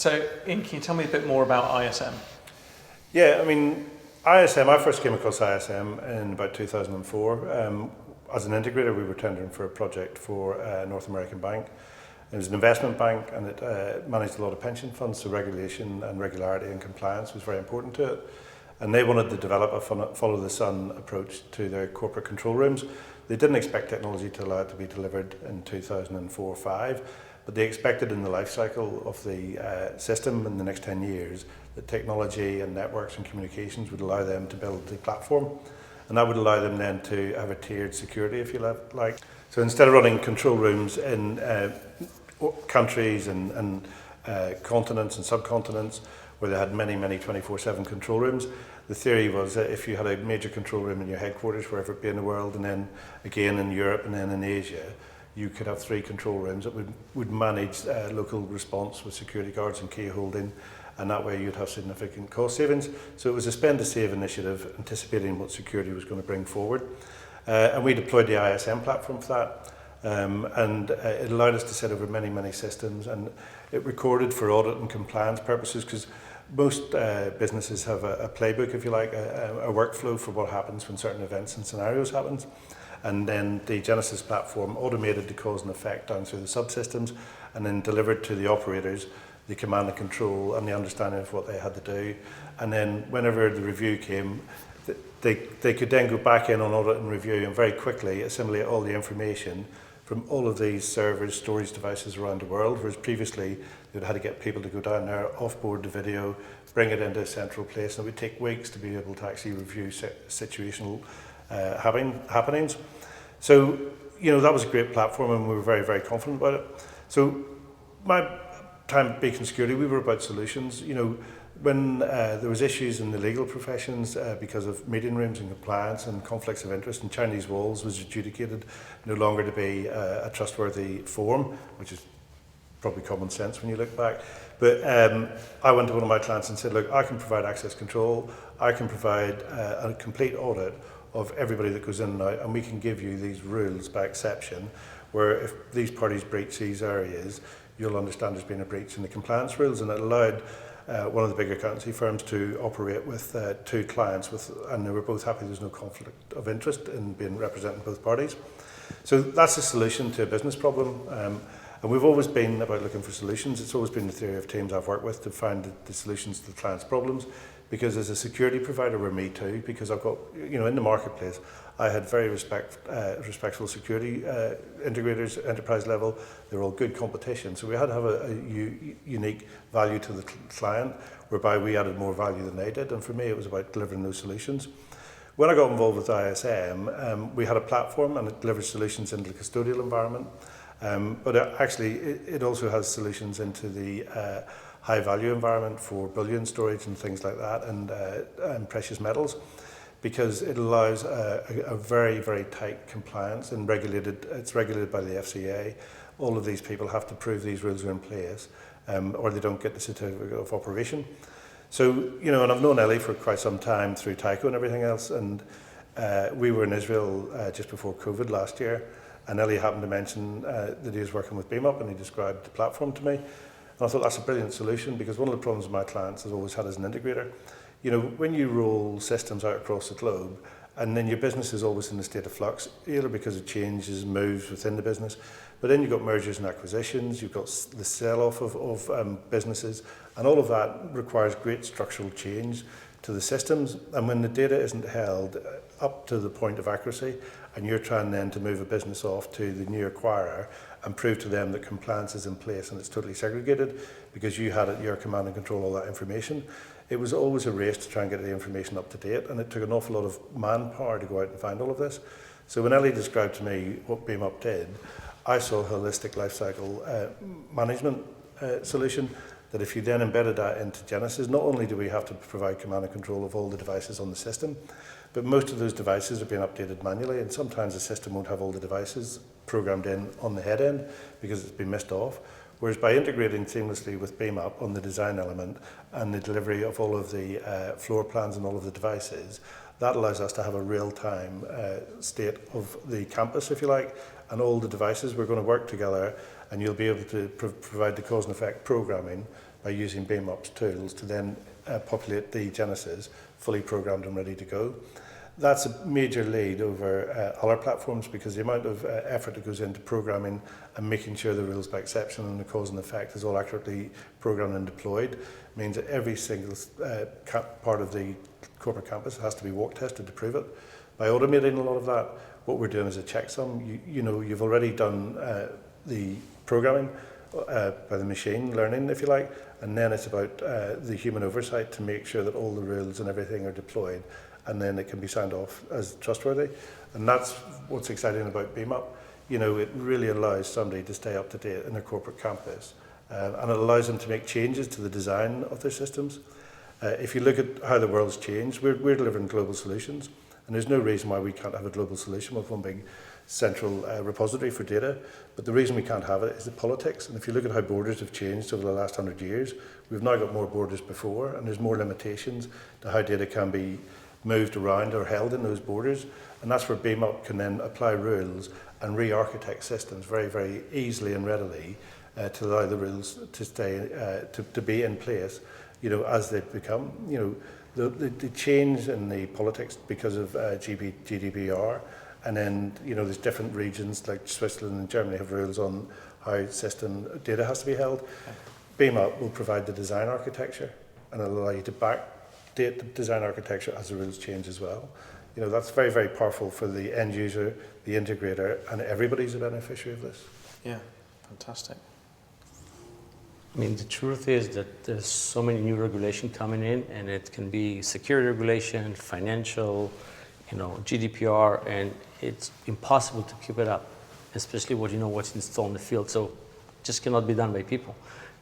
So, Ian, can you tell me a bit more about ISM? Yeah, I mean, ISM, I first came across ISM in about 2004. As an integrator, we were tendering for a project for a North American bank. It was an investment bank and it managed a lot of pension funds, so regulation and regularity and compliance was very important to it. And they wanted to develop a follow-the-sun approach to their corporate control rooms. They didn't expect technology to allow it to be delivered in 2004 or 5, but they expected in the life cycle of the system in the next 10 years that technology and networks and communications would allow them to build the platform. And that would allow them then to have a tiered security, if you like. So instead of running control rooms in countries and continents and subcontinents where they had many 24/7 control rooms, the theory was that if you had a major control room in your headquarters, wherever it be in the world, and then again in Europe and then in Asia, you could have 3 control rooms that would manage local response with security guards and key holding, and that way you'd have significant cost savings. So it was a spend to save initiative, anticipating what security was going to bring forward. And we deployed the ISM platform for that. And it allowed us to set over many systems, and it recorded for audit and compliance purposes, because most businesses have a playbook, if you like, a workflow for what happens when certain events and scenarios happens. And then the Genesis platform automated the cause and effect down through the subsystems and then delivered to the operators the command and control and the understanding of what they had to do. And then whenever the review came, they could then go back in on audit and review and very quickly assimilate all the information from all of these servers, storage devices around the world, whereas previously they'd had to get people to go down there, offboard the video, bring it into a central place, and it would take weeks to be able to actually review situational happenings. So, that was a great platform and we were very confident about it. So, my time at Beacon Security, we were about solutions. When there was issues in the legal professions because of meeting rooms and compliance and conflicts of interest, and Chinese walls was adjudicated no longer to be a trustworthy form, which is probably common sense when you look back. But I went to one of my clients and said, look, I can provide access control, I can provide a complete audit of everybody that goes in and out, and we can give you these rules by exception, where if these parties breach these areas, you'll understand there's been a breach in the compliance rules. And it allowed one of the big accountancy firms to operate with 2 clients, and they were both happy there's no conflict of interest in being representing both parties. So that's a solution to a business problem. And we've always been about looking for solutions. It's always been the theory of teams I've worked with to find the solutions to the client's problems. Because as a security provider, we're me too, because I've got, in the marketplace, I had very respectful security integrators, enterprise level. They're all good competition. So we had to have a unique value to the client, whereby we added more value than they did. And for me, it was about delivering those solutions. When I got involved with ISM, we had a platform and it delivered solutions into the custodial environment. But it also has solutions into the high value environment for bullion storage and things like that, and precious metals, because it allows a very tight compliance and it's regulated by the FCA. All of these people have to prove these rules are in place, or they don't get the certificate of operation. So, and I've known Ellie for quite some time through Tyco and everything else, and we were in Israel just before COVID last year, and Ellie happened to mention that he was working with BeamUP, and he described the platform to me. And I thought that's a brilliant solution, because one of the problems my clients has always had as an integrator, when you roll systems out across the globe, and then your business is always in a state of flux, either because of changes, moves within the business, but then you've got mergers and acquisitions, you've got the sell-off of businesses, and all of that requires great structural change to the systems. And when the data isn't held up to the point of accuracy, and you're trying then to move a business off to the new acquirer and prove to them that compliance is in place and it's totally segregated because you had at your command and control all that information, it was always a race to try and get the information up to date, and it took an awful lot of manpower to go out and find all of this. So when Ellie described to me what BeamUP did, I saw a holistic lifecycle management solution that if you then embedded that into Genesis, not only do we have to provide command and control of all the devices on the system, but most of those devices are being updated manually, and sometimes the system won't have all the devices programmed in on the head end because it's been missed off. Whereas by integrating seamlessly with BeamUP on the design element and the delivery of all of the floor plans and all of the devices, that allows us to have a real-time state of the campus, if you like, and all the devices. We're going to work together, and you'll be able to provide the cause and effect programming by using BeamUp's tools to then populate the Genesis fully programmed and ready to go. That's a major lead over other platforms, because the amount of effort that goes into programming and making sure the rules by exception and the cause and effect is all accurately programmed and deployed means that every single part of the corporate campus has to be walk tested to prove it. By automating a lot of that, what we're doing is a checksum. You know, you've already done the programming by the machine learning, if you like, and then it's about the human oversight to make sure that all the rules and everything are deployed, and then it can be signed off as trustworthy. And that's what's exciting about BeamUp. You know, it really allows somebody to stay up to date in their corporate campus, and it allows them to make changes to the design of their systems. If you look at how the world's changed, we're delivering global solutions, and there's no reason why we can't have a global solution with one big central repository for data. But the reason we can't have it is the politics. And if you look at how borders have changed over the last 100 years, we've now got more borders before, and there's more limitations to how data can be moved around or held in those borders. And that's where BeamUp can then apply rules and re-architect systems very, very easily and readily to allow the rules to stay, to be in place, you know, as they become. You know, the change in the politics because of GDPR, and then, you know, there's different regions like Switzerland and Germany have rules on how system data has to be held. BeamUp will provide the design architecture, and it'll allow you to backdate the design architecture as the rules change as well. You know, that's very, very powerful for the end user, the integrator, and everybody's a beneficiary of this. Yeah, fantastic. I mean, the truth is that there's so many new regulation coming in, and it can be security regulation, financial, you know, GDPR, and it's impossible to keep it up, especially what, you know, what's installed in the field. So it just cannot be done by people.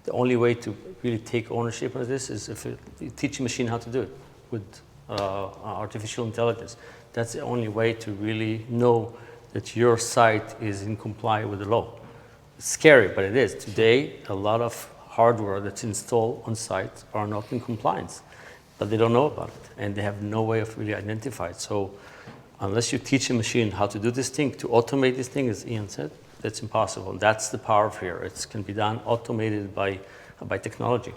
The only way to really take ownership of this is if you teach a machine how to do it with artificial intelligence. That's the only way to really know that your site is in compliance with the law. It's scary, but it is. Today, a lot of hardware that's installed on site are not in compliance, but they don't know about it, and they have no way of really identifying it. So unless you teach a machine how to do this thing, to automate this thing, as Ian said, that's impossible. That's the power of here. It can be done, automated by technology.